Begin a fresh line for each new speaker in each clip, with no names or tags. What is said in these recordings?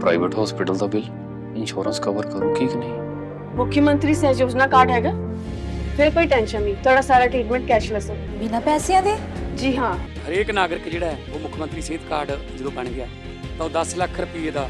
Private hospital ਦਾ bill insurance cover ਕਰੂਗੀ ਕਿ ਨਹੀਂ।
मुख्यमंत्री सहज योजना कार्ड हैगा, फिर कोई टेंशन नहीं, थोड़ा सारा ट्रीटमेंट कैशलेस है।
बिना पैसिਆਂ ਦੇ
जी हाँ,
ਹਰੇਕ ਨਾਗਰਿਕ ਜਿਹੜਾ ਹੈ ਉਹ ਮੁੱਖ ਮੰਤਰੀ ਸਿਹਤ ਕਾਰਡ ਜਦੋਂ ਬਣ ਗਿਆ ਤਾਂ ਉਹ 10 ਲੱਖ ਰੁਪਏ ਦਾ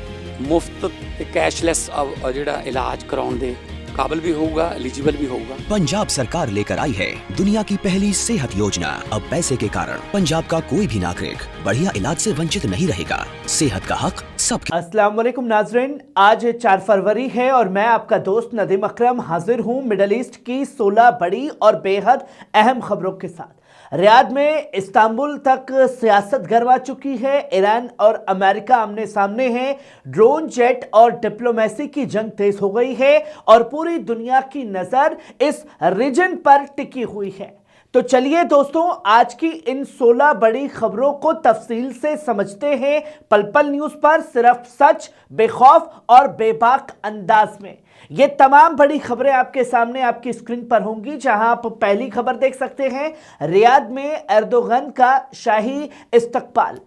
ਮੁਫਤ ਤੇ ਕੈਸ਼ਲੈਸ ਜਿਹੜਾ ਇਲਾਜ ਕਰਾਉਣ ਦੇ काबिल भी होगा, एलिजिबल भी होगा।
पंजाब सरकार लेकर आई है दुनिया की पहली सेहत योजना। अब पैसे के कारण पंजाब का कोई भी नागरिक बढ़िया इलाज से वंचित नहीं रहेगा। सेहत का हक सबके।
अस्सलाम वालेकुम नाजरीन, आज 4 फरवरी है और मैं आपका दोस्त नदीम अकरम हाजिर हूँ मिडल ईस्ट की 16 बड़ी और बेहद अहम खबरों के साथ। रियाद में इस्तांबुल तक सियासत गरमा चुकी है। ईरान और अमेरिका आमने सामने हैं। ड्रोन, जेट और डिप्लोमेसी की जंग तेज हो गई है और पूरी दुनिया की नजर इस रीजन पर टिकी हुई है। तो चलिए दोस्तों, आज की इन 16 बड़ी खबरों को तफसील से समझते हैं पल पल न्यूज पर, सिर्फ सच, बेखौफ और बेबाक अंदाज में। ये तमाम बड़ी खबरें आपके सामने आपकी स्क्रीन पर होंगी, जहां आप पहली खबर देख सकते हैं, रियाद में एर्दोगन का शाही इस्तकबाल।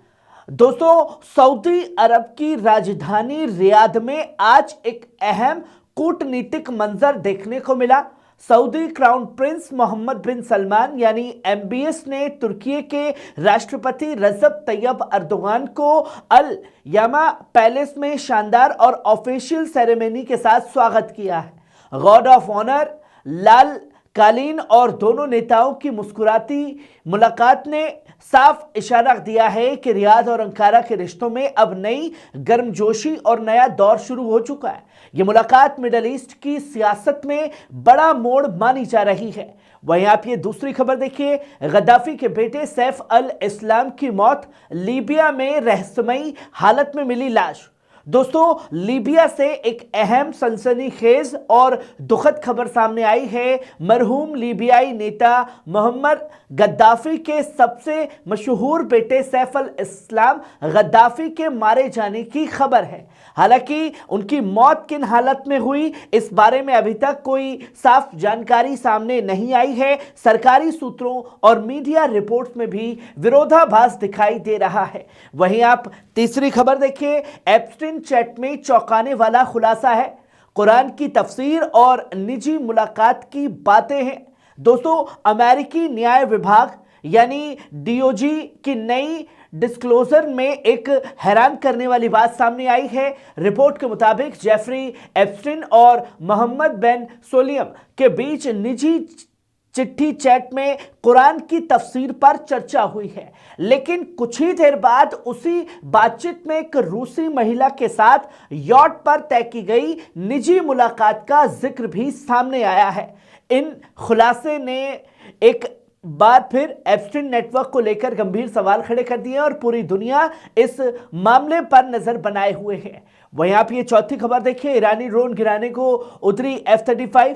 दोस्तों, सऊदी अरब की राजधानी रियाद में आज एक अहम कूटनीतिक मंजर देखने को मिला। सऊदी क्राउन प्रिंस मोहम्मद बिन सलमान यानी MBS ने तुर्की के राष्ट्रपति रजब तैयब अर्दोगान को अल यामा पैलेस में शानदार और ऑफिशियल सेरेमनी के साथ स्वागत किया है। गॉड ऑफ ऑनर, लाल कालीन और दोनों नेताओं की मुस्कुराती मुलाकात ने साफ इशारा दिया है कि रियाद और अंकारा के रिश्तों में अब नई गर्मजोशी और नया दौर शुरू हो चुका है। ये मुलाकात मिडल ईस्ट की सियासत में बड़ा मोड़ मानी जा रही है। वहीं आप ये दूसरी खबर देखिए, गद्दाफी के बेटे सैफ अल इस्लाम की मौत, लीबिया में रहस्यमयी हालत में मिली लाश। दोस्तों, लीबिया से एक अहम सनसनीखेज और दुखद खबर सामने आई है। मरहूम लीबियाई नेता मोहम्मद गद्दाफी के सबसे मशहूर बेटे सैफ अल इस्लाम गद्दाफी के मारे जाने की खबर है। हालांकि उनकी मौत किन हालत में हुई, इस बारे में अभी तक कोई साफ जानकारी सामने नहीं आई है। सरकारी सूत्रों और मीडिया रिपोर्ट्स में भी विरोधाभास दिखाई दे रहा है। वहीं आप तीसरी खबर देखिए, एप्स्टीन चैट में चौंकाने वाला खुलासा है। कुरान की तफसीर और निजी मुलाकात की बातें हैं। दोस्तों, अमेरिकी न्याय विभाग यानी DOJ की नई डिस्क्लोजर में एक हैरान करने वाली बात सामने आई है। रिपोर्ट के मुताबिक जेफरी एप्स्टीन और मोहम्मद बिन सोलियम के बीच निजी चिट्ठी चैट में कुरान की तफसीर पर चर्चा हुई है, लेकिन कुछ ही देर बाद उसी बातचीत में एक रूसी महिला के साथ यॉट पर तय की गई निजी मुलाकात का जिक्र भी सामने आया है। इन खुलासे ने एक बार फिर एप्स्टीन नेटवर्क को लेकर गंभीर सवाल खड़े कर दिए और पूरी दुनिया इस मामले पर नजर बनाए हुए है। वहीं आप ये चौथी खबर देखिए, ईरानी ड्रोन गिराने को उतरी F-35।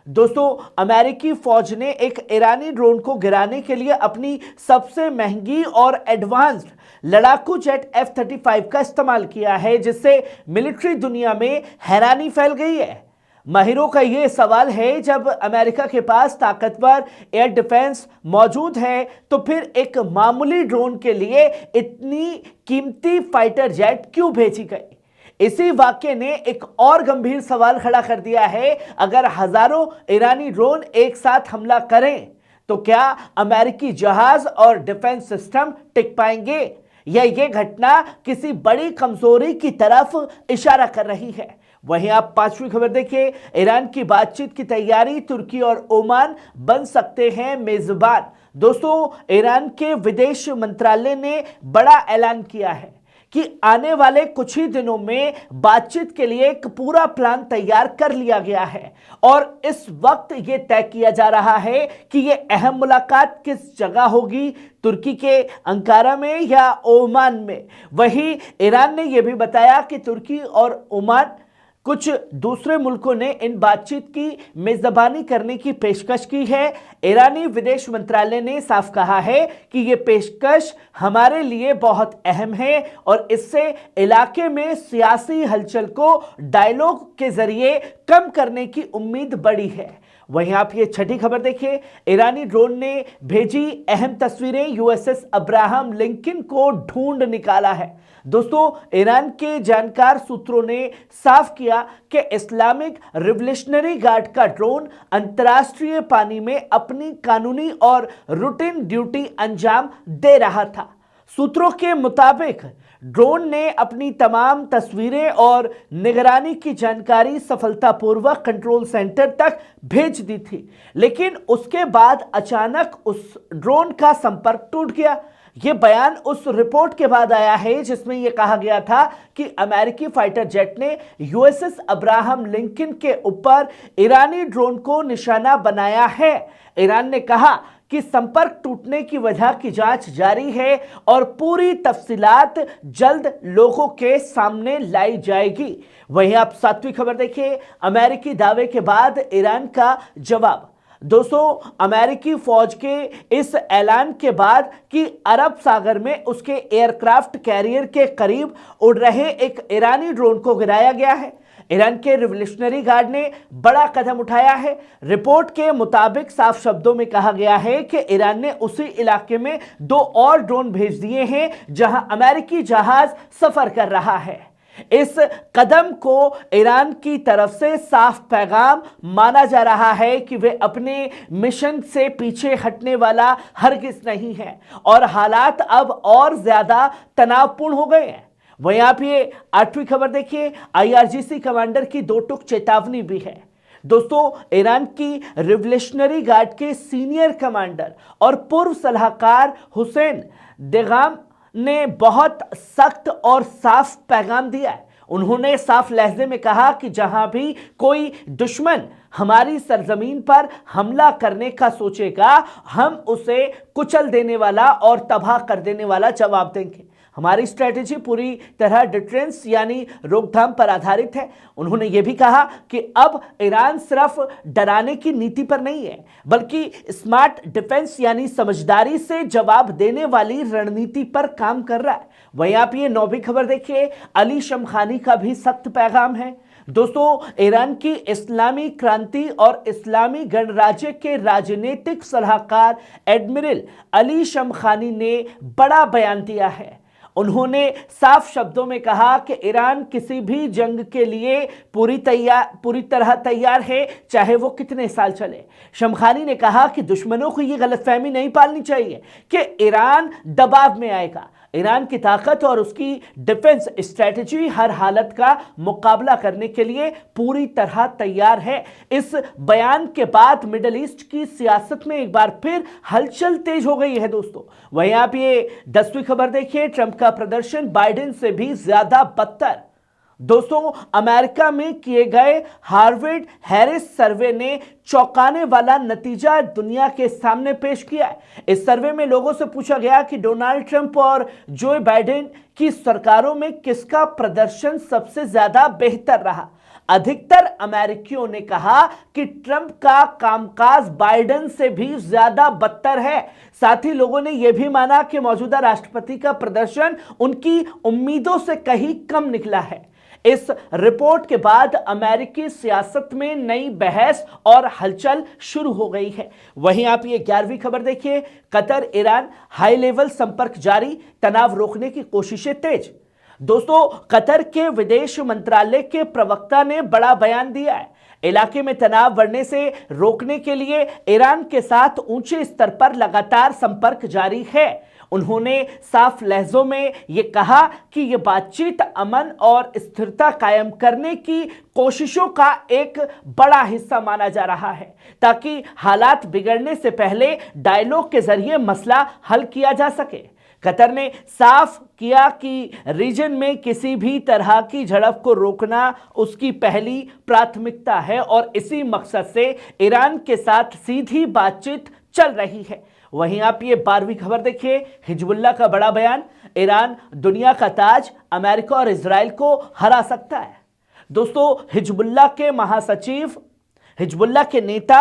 दोस्तों, अमेरिकी फौज ने एक ईरानी ड्रोन को गिराने के लिए अपनी सबसे महंगी और एडवांस्ड लड़ाकू जेट F-35 का इस्तेमाल किया है, जिससे मिलिट्री दुनिया में हैरानी फैल गई है। माहिरों का ये सवाल है, जब अमेरिका के पास ताकतवर एयर डिफेंस मौजूद है तो फिर एक मामूली ड्रोन के लिए इतनी कीमती फाइटर जेट क्यों भेजी गई। इसी वाक्य ने एक और गंभीर सवाल खड़ा कर दिया है। अगर हजारों ईरानी ड्रोन एक साथ हमला करें तो क्या अमेरिकी जहाज और डिफेंस सिस्टम टिक पाएंगे, या ये घटना किसी बड़ी कमजोरी की तरफ इशारा कर रही है। वहीं आप पांचवी खबर देखिए, ईरान की बातचीत की तैयारी, तुर्की और ओमान बन सकते हैं मेजबान। दोस्तों, ईरान के विदेश मंत्रालय ने बड़ा ऐलान किया है कि आने वाले कुछ ही दिनों में बातचीत के लिए एक पूरा प्लान तैयार कर लिया गया है और इस वक्त यह तय किया जा रहा है कि यह अहम मुलाकात किस जगह होगी, तुर्की के अंकारा में या ओमान में। वहीं ईरान ने यह भी बताया कि तुर्की और ओमान कुछ दूसरे मुल्कों ने इन बातचीत की मेजबानी करने की पेशकश की है। ईरानी विदेश मंत्रालय ने साफ कहा है कि ये पेशकश हमारे लिए बहुत अहम है और इससे इलाके में सियासी हलचल को डायलॉग के जरिए कम करने की उम्मीद बढ़ी है। वहीं आप ये छठी खबर देखिए, ईरानी ड्रोन ने भेजी अहम तस्वीरें, यूएसएस अब्राहम लिंकन को ढूंढ निकाला है। दोस्तों, ईरान के जानकार सूत्रों ने साफ किया कि इस्लामिक रिवोल्यूशनरी गार्ड का ड्रोन अंतर्राष्ट्रीय पानी में अपनी कानूनी और रूटीन ड्यूटी अंजाम दे रहा था। सूत्रों के मुताबिक ड्रोन ने अपनी तमाम तस्वीरें और निगरानी की जानकारी सफलतापूर्वक कंट्रोल सेंटर तक भेज दी थी, लेकिन उसके बाद अचानक उस ड्रोन का संपर्क टूट गया। यह बयान उस रिपोर्ट के बाद आया है जिसमें यह कहा गया था कि अमेरिकी फाइटर जेट ने यूएसएस अब्राहम लिंकन के ऊपर ईरानी ड्रोन को निशाना बनाया है। ईरान ने कहा कि संपर्क टूटने की वजह की जांच जारी है और पूरी तफसीलात जल्द लोगों के सामने लाई जाएगी। वहीं आप 7वीं खबर देखिए, अमेरिकी दावे के बाद ईरान का जवाब। दोस्तों, अमेरिकी फौज के इस ऐलान के बाद कि अरब सागर में उसके एयरक्राफ्ट कैरियर के करीब उड़ रहे एक ईरानी ड्रोन को गिराया गया है, ईरान के रिवोल्यूशनरी गार्ड ने बड़ा कदम उठाया है। रिपोर्ट के मुताबिक साफ शब्दों में कहा गया है कि ईरान ने उसी इलाके में 2 और ड्रोन भेज दिए हैं जहां अमेरिकी जहाज सफर कर रहा है। इस कदम को ईरान की तरफ से साफ पैगाम माना जा रहा है कि वे अपने मिशन से पीछे हटने वाला हरगिज नहीं है और हालात अब और ज्यादा तनावपूर्ण हो गए हैं। वहीं आप ये 8वीं खबर देखिए, आईआरजीसी कमांडर की 2 टूक चेतावनी भी है। दोस्तों, ईरान की रिवोल्यूशनरी गार्ड के सीनियर कमांडर और पूर्व सलाहकार हुसैन देगाम ने बहुत सख्त और साफ पैगाम दिया है। उन्होंने साफ लहजे में कहा कि जहां भी कोई दुश्मन हमारी सरजमीन पर हमला करने का सोचेगा, हम उसे कुचल देने वाला और तबाह कर देने वाला जवाब देंगे। हमारी स्ट्रेटेजी पूरी तरह डिफरेंस यानी रोकथाम पर आधारित है। उन्होंने यह भी कहा कि अब ईरान सिर्फ डराने की नीति पर नहीं है, बल्कि स्मार्ट डिफेंस यानी समझदारी से जवाब देने वाली रणनीति पर काम कर रहा है। वहीं आप ये 9वीं खबर देखिए, अली शमखानी का भी सख्त पैगाम है। दोस्तों, ईरान की इस्लामी क्रांति और इस्लामी गणराज्य के राजनीतिक सलाहकार एडमिरल अली शमखानी ने बड़ा बयान दिया है। उन्होंने साफ शब्दों में कहा कि ईरान किसी भी जंग के लिए पूरी तरह तैयार है, चाहे वो कितने साल चले। शमखानी ने कहा कि दुश्मनों को ये गलतफहमी नहीं पालनी चाहिए कि ईरान दबाव में आएगा। ईरान की ताकत और उसकी डिफेंस स्ट्रेटेजी हर हालत का मुकाबला करने के लिए पूरी तरह तैयार है। इस बयान के बाद मिडिल ईस्ट की सियासत में एक बार फिर हलचल तेज हो गई है। दोस्तों, वहीं आप ये 10वीं खबर देखिए, ट्रंप का प्रदर्शन बाइडेन से भी ज्यादा बदतर। दोस्तों, अमेरिका में किए गए हार्वर्ड हैरिस सर्वे ने चौंकाने वाला नतीजा दुनिया के सामने पेश किया है। इस सर्वे में लोगों से पूछा गया कि डोनाल्ड ट्रंप और जो बाइडेन की सरकारों में किसका प्रदर्शन सबसे ज्यादा बेहतर रहा। अधिकतर अमेरिकियों ने कहा कि ट्रंप का कामकाज बाइडेन से भी ज्यादा बदतर है। साथ ही लोगों ने यह भी माना कि मौजूदा राष्ट्रपति का प्रदर्शन उनकी उम्मीदों से कहीं कम निकला है। इस रिपोर्ट के बाद अमेरिकी सियासत में नई बहस और हलचल शुरू हो गई है। वहीं आप ये 11वीं खबर देखिए, कतर ईरान हाई लेवल संपर्क जारी, तनाव रोकने की कोशिशें तेज। दोस्तों, कतर के विदेश मंत्रालय के प्रवक्ता ने बड़ा बयान दिया है। इलाके में तनाव बढ़ने से रोकने के लिए ईरान के साथ ऊंचे स्तर पर लगातार संपर्क जारी है। उन्होंने साफ लहजों में यह कहा कि यह बातचीत अमन और स्थिरता कायम करने की कोशिशों का एक बड़ा हिस्सा माना जा रहा है, ताकि हालात बिगड़ने से पहले डायलॉग के जरिए मसला हल किया जा सके। कतर ने साफ किया कि रीजन में किसी भी तरह की झड़प को रोकना उसकी पहली प्राथमिकता है और इसी मकसद से ईरान के साथ सीधी बातचीत चल रही है। वहीं आप ये 12वीं खबर देखिए, हिजबुल्लाह का बड़ा बयान, ईरान दुनिया का ताज अमेरिका और इजराइल को हरा सकता है। दोस्तों, हिजबुल्लाह के महासचिव, हिजबुल्लाह के नेता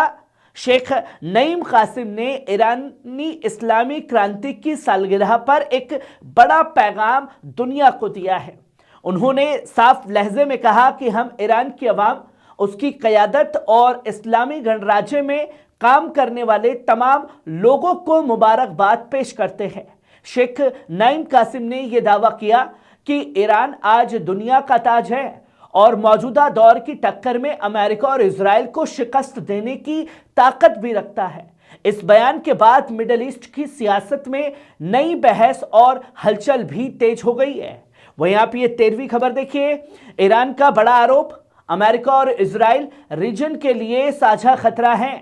शेख नईम कासिम ने ईरानी इस्लामी क्रांति की सालगिरह पर एक बड़ा पैगाम दुनिया को दिया है। उन्होंने साफ लहजे में कहा कि हम ईरान की आवाम उसकी क़यादत और इस्लामी गणराज्य में काम करने वाले तमाम लोगों को मुबारकबाद पेश करते हैं। शेख नईम कासिम ने यह दावा किया कि ईरान आज दुनिया का ताज है और मौजूदा दौर की टक्कर में अमेरिका और इजराइल को शिकस्त देने की ताकत भी रखता है। इस बयान के बाद मिडिल ईस्ट की सियासत में नई बहस और हलचल भी तेज हो गई है। वहीं आप ये 13वीं खबर देखिए, ईरान का बड़ा आरोप, अमेरिका और इजराइल रीजन के लिए साझा खतरा है।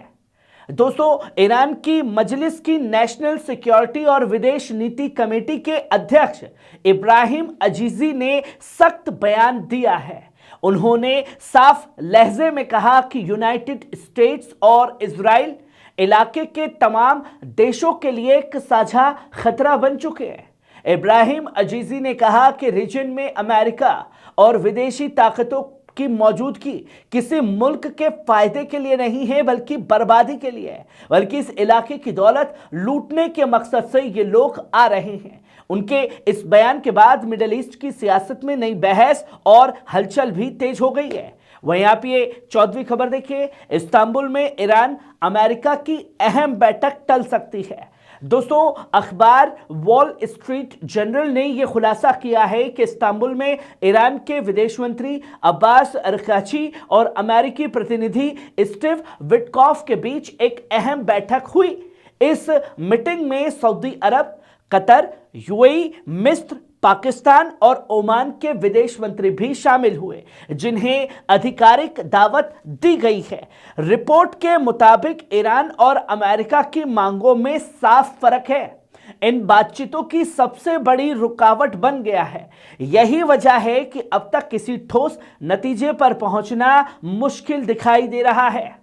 दोस्तों, ईरान की मजलिस की नेशनल सिक्योरिटी और विदेश नीति कमेटी के अध्यक्ष इब्राहिम अजीजी ने सख्त बयान दिया है। उन्होंने साफ लहजे में कहा कि यूनाइटेड स्टेट्स और इजराइल इलाके के तमाम देशों के लिए एक साझा खतरा बन चुके हैं। इब्राहिम अजीजी ने कहा कि रीजन में अमेरिका और विदेशी ताकतों की मौजूदगी किसी मुल्क के फायदे के लिए नहीं है बल्कि बर्बादी के लिए है, बल्कि इस इलाके की दौलत लूटने के मकसद से ये लोग आ रहे हैं। उनके इस बयान के बाद मिडिल ईस्ट की सियासत में नई बहस और हलचल भी तेज हो गई है। वहीं आप ये 14वीं खबर देखिए, इस्तांबुल में ईरान अमेरिका की अहम बैठक टल सकती है। दोस्तों, अखबार वॉल स्ट्रीट जर्नल ने यह खुलासा किया है कि इस्तांबुल में ईरान के विदेश मंत्री अब्बास अरकाची और अमेरिकी प्रतिनिधि स्टीव विटकॉफ के बीच एक अहम बैठक हुई। इस मीटिंग में सऊदी अरब, कतर, यूएई, मिस्र, पाकिस्तान और ओमान के विदेश मंत्री भी शामिल हुए, जिन्हें आधिकारिक दावत दी गई है। रिपोर्ट के मुताबिक ईरान और अमेरिका की मांगों में साफ फर्क है। इन बातचीतों की सबसे बड़ी रुकावट बन गया है। यही वजह है कि अब तक किसी ठोस नतीजे पर पहुंचना मुश्किल दिखाई दे रहा है।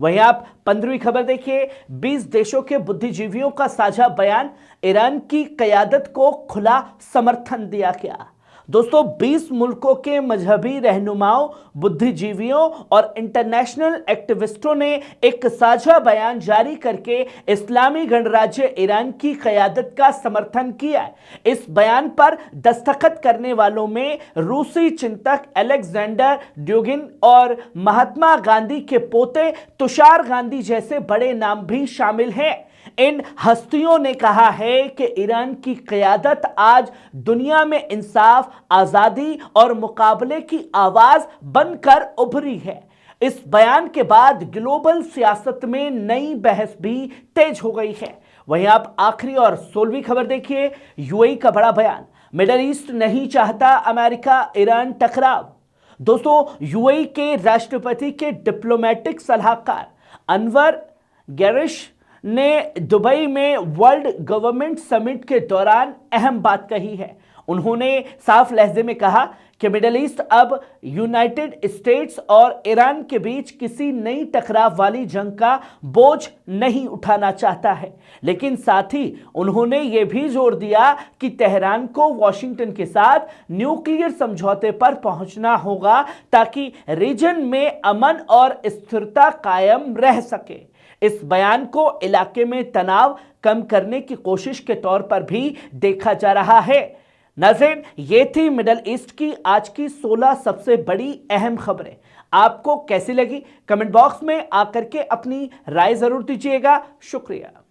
वहीं आप 15वीं खबर देखिए, 20 देशों के बुद्धिजीवियों का साझा बयान, ईरान की क़यादत को खुला समर्थन दिया गया। दोस्तों, 20 मुल्कों के मजहबी रहनुमाओं, बुद्धिजीवियों और इंटरनेशनल एक्टिविस्टों ने एक साझा बयान जारी करके इस्लामी गणराज्य ईरान की क़यादत का समर्थन किया है। इस बयान पर दस्तखत करने वालों में रूसी चिंतक अलेक्जेंडर ड्यूगिन और महात्मा गांधी के पोते तुषार गांधी जैसे बड़े नाम भी शामिल हैं। इन हस्तियों ने कहा है कि ईरान की क़यादत आज दुनिया में इंसाफ, आज़ादी और मुकाबले की आवाज़ बनकर उभरी है। इस बयान के बाद ग्लोबल सियासत में नई बहस भी तेज हो गई है। वहीं आप आखिरी और 16वीं खबर देखिए, यूएई का बड़ा बयान, मिडिल ईस्ट नहीं चाहता अमेरिका ईरान टकराव। दोस्तों, यूएई के राष्ट्रपति के डिप्लोमेटिक सलाहकार अनवर गैरिश ने दुबई में वर्ल्ड गवर्नमेंट समिट के दौरान अहम बात कही है। उन्होंने साफ लहजे में कहा कि मिडिल ईस्ट अब यूनाइटेड स्टेट्स और ईरान के बीच किसी नई टकराव वाली जंग का बोझ नहीं उठाना चाहता है, लेकिन साथ ही उन्होंने ये भी जोर दिया कि तेहरान को वॉशिंगटन के साथ न्यूक्लियर समझौते पर पहुंचना होगा ताकि रीजन में अमन और स्थिरता कायम रह सके। इस बयान को इलाके में तनाव कम करने की कोशिश के तौर पर भी देखा जा रहा है। नाज़रीन, ये थी मिडिल ईस्ट की आज की 16 सबसे बड़ी अहम खबरें। आपको कैसी लगी? कमेंट बॉक्स में आकर के अपनी राय जरूर दीजिएगा। शुक्रिया।